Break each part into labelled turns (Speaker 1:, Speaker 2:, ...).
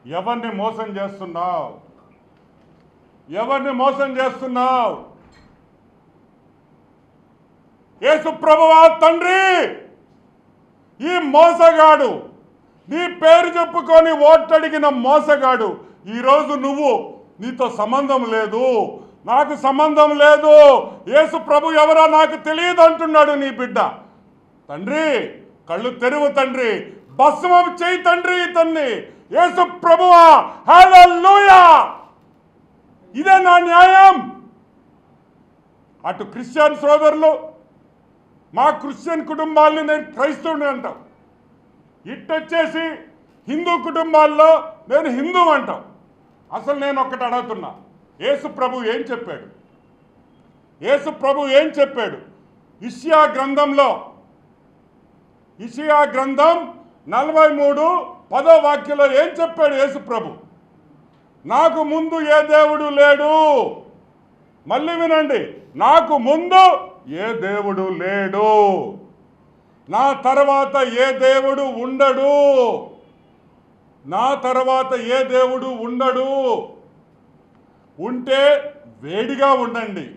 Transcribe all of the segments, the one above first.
Speaker 1: ఎవరిని మోసం చేస్తున్నావు? ఎవరిని మోసం చేస్తున్నావు? యేసు ప్రభువా తండ్రి, ఈ మోసగాడు, నీ పేరు చెప్పుకొని ఓటడిగిన మోసగాడు, ఈరోజు నువ్వు నీతో సంబంధం లేదు, నాకు సంబంధం లేదు, యేసు ప్రభు ఎవరో నాకు తెలియదు అంటున్నాడు నీ బిడ్డ. తండ్రి కళ్ళు తెరువు తండ్రి, భస్మం చేయి తండ్రి ఇతన్ని. యేసు ప్రభువా హల్లెలూయా. ఇదే నా న్యాయం. అటు క్రిస్టియన్ సోదరులు, మా క్రిస్టియన్ కుటుంబాలని నేను క్రైస్తవుని అంటాం, ఇట్టొచ్చేసి హిందూ కుటుంబాల్లో నేను హిందూ అంటాం. అసలు నేను ఒక్కటి అడుగుతున్నా, యేసు ప్రభు ఏం చెప్పాడు? యేసు ప్రభు ఏం చెప్పాడు? ఇషియా గ్రంథంలో, ఇషియా గ్రంథం 43:10 వాక్యంలో ఏం చెప్పాడు యేసు ప్రభు? నాకు ముందు ఏ దేవుడు లేడు. మళ్ళీ వినండి, నాకు ముందు ఏ దేవుడు లేడు, నా తర్వాత ఏ దేవుడు ఉండడు, నా తర్వాత ఏ దేవుడు ఉండడు. ఉంటే వేడిగా ఉండండి,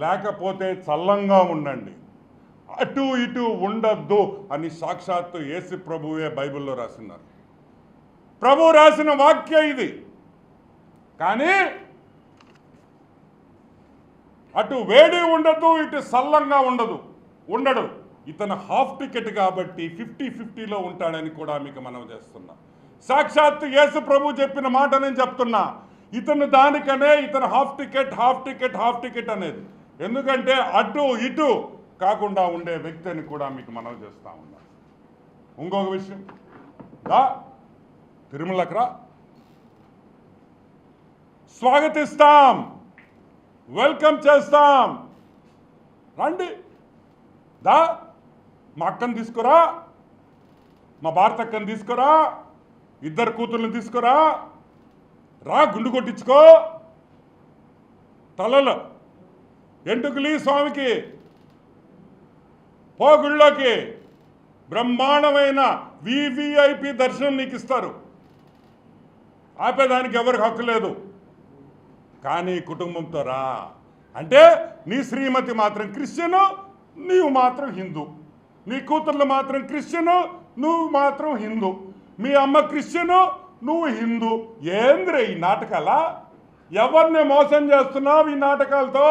Speaker 1: లేకపోతే చల్లంగా ఉండండి, అటు ఇటు ఉండద్దు అని సాక్షాత్తు యేసు ప్రభువే బైబిల్లో రాసినారు. ప్రభు రాసిన వాక్యం ఇది. కానీ అటు వేడి ఉండదు, ఇటు చల్లంగా ఉండడు. ఇతను హాఫ్ టికెట్ కాబట్టి 50-50లో ఉంటాడని కూడా మీకు మనం చేస్తున్నా. సాక్షాత్తు యేసు ప్రభు చెప్పిన మాట నేను చెప్తున్నా. ఇతను దానికనే ఇతను హాఫ్ టికెట్ అనేది. ఎందుకంటే అటు ఇటు కాకుండా ఉండే వ్యక్తి అని కూడా మీకు మనం చేస్తా ఉన్నా. ఇంకొక విషయం, తిరుమలకు రా, స్వాగతిస్తాం, వెల్కమ్ చేస్తాం, రండి. మా అక్కను తీసుకురా, మా భారత అక్కను తీసుకురా, ఇద్దరు కూతుర్ని తీసుకురా, రా, గుండు కొట్టించుకో, తలలో ఎంటుకులి స్వామికి, పో గుళ్ళోకి, బ్రహ్మాండమైన వివిఐపి దర్శనం నీకు ఇస్తారు. ఆపేదానికి ఎవరికి హక్కు లేదు. కానీ కుటుంబంతో రా అంటే నీ శ్రీమతి మాత్రం క్రిస్టియను, నీవు మాత్రం హిందూ, నీ కూతుర్లు మాత్రం క్రిస్టియను, నువ్వు మాత్రం హిందూ, మీ అమ్మ క్రిస్టియను, నువ్వు హిందూ. ఏంద్రే ఈ నాటకాలా? ఎవరిని మోసం చేస్తున్నావు ఈ నాటకాలతో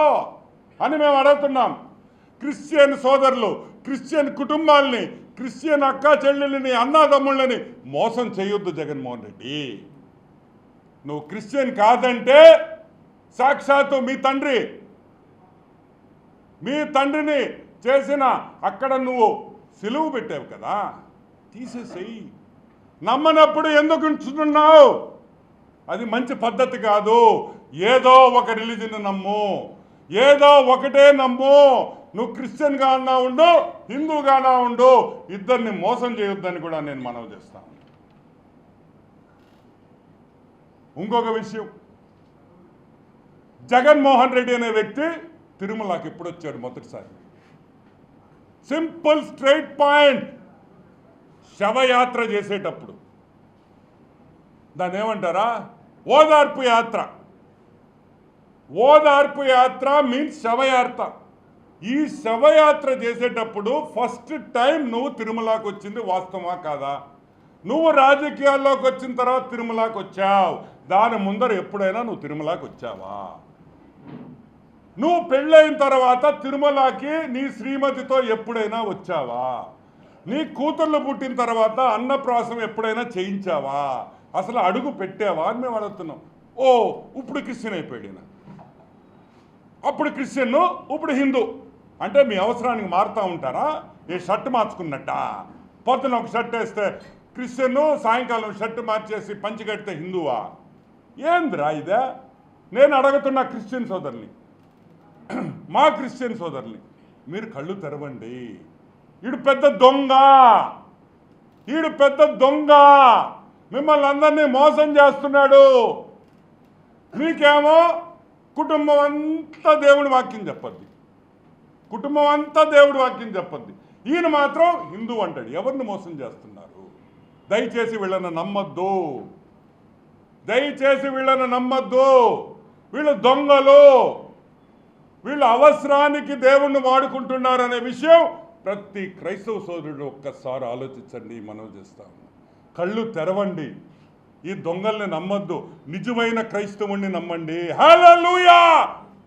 Speaker 1: అని మేము అడుగుతున్నాం. క్రిస్టియన్ సోదరులు, క్రిస్టియన్ కుటుంబాలని, క్రిస్టియన్ అక్కా చెల్లెళ్ళని, అన్నాదమ్ముళ్ళని మోసం చేయొద్దు జగన్మోహన్ రెడ్డి. నువ్వు క్రిస్టియన్ కాదంటే సాక్షాత్తు మీ తండ్రిని చేసిన అక్కడ నువ్వు సిలువు పెట్టావు కదా, తీసేసేయి. నమ్మనప్పుడు ఎందుకు ఉంచుతున్నావు? అది మంచి పద్ధతి కాదు. ఏదో ఒక రిలీజన్ నమ్ము, ఏదో ఒకటే నమ్ము. నువ్వు క్రిస్టియన్గా అన్నా ఉండు, హిందూగానా ఉండు, ఇద్దరిని మోసం చేయొద్దని కూడా నేను మనవి చేస్తాను. ఇంకొక విషయం, జగన్మోహన్ రెడ్డి అనే వ్యక్తి తిరుమలకి ఎప్పుడు వచ్చాడు మొదటిసారి? సింపుల్ స్ట్రైట్ పాయింట్, శవయాత్ర చేసేటప్పుడు. దాన్ని ఏమంటారా? ఓదార్పు యాత్ర. ఓదార్పు యాత్ర మీన్స్ శవయాత్ర. ఈ శవయాత్ర చేసేటప్పుడు ఫస్ట్ టైం నువ్వు తిరుమలకి వచ్చింది వాస్తవమా కాదా? నువ్వు రాజకీయాల్లోకి వచ్చిన తర్వాత తిరుమలకి వచ్చావు, దాని ముందర ఎప్పుడైనా నువ్వు తిరుమలకి వచ్చావా? నువ్వు పెళ్ళైన తర్వాత తిరుమలకి నీ శ్రీమతితో ఎప్పుడైనా వచ్చావా? నీ కూతుర్లు పుట్టిన తర్వాత అన్నప్రాసం ఎప్పుడైనా చేయించావా? అసలు అడుగు పెట్టావా అని మేము అడుగుతున్నాం. ఓ ఇప్పుడు క్రిస్టియన్ అయిపోయాడు, అప్పుడు క్రిస్టియన్ ఇప్పుడు హిందూ అంటే మీ అవసరానికి మారుతూ ఉంటారా? ఏ షర్ట్ మార్చుకున్నట్ట? పొద్దున ఒక షర్ట్ వేస్తే క్రిస్టియన్, సాయంకాలం షర్ట్ మార్చేసి పంచి కడితే హిందువా? ఏందిరా ఇదే? నేను అడుగుతున్నా క్రిస్టియన్ సోదరుని, మా క్రిస్టియన్ సోదరుని, మీరు కళ్ళు తెరవండి. ఈడు పెద్ద దొంగ, మిమ్మల్ని అందరినీ మోసం చేస్తున్నాడు. మీకేమో కుటుంబం అంతా దేవుడి వాక్యం చెప్పద్ది, ఈయన మాత్రం హిందూ అంటాడు. ఎవరిని మోసం చేస్తున్నారు? దయచేసి వీళ్ళని నమ్మద్దు, దయచేసి వీళ్ళని నమ్మద్దు. వీళ్ళు దొంగలు, వీళ్ళు అవసరానికి దేవుణ్ణి వాడుకుంటున్నారనే విషయం ప్రతి క్రైస్తవ సోదరుడు ఒక్కసారి ఆలోచించండి. మనం చేస్తాము, కళ్ళు తెరవండి. ఈ దొంగల్ని నమ్మద్దు, నిజమైన క్రైస్తవుణ్ణి నమ్మండి. హల్లెలూయా.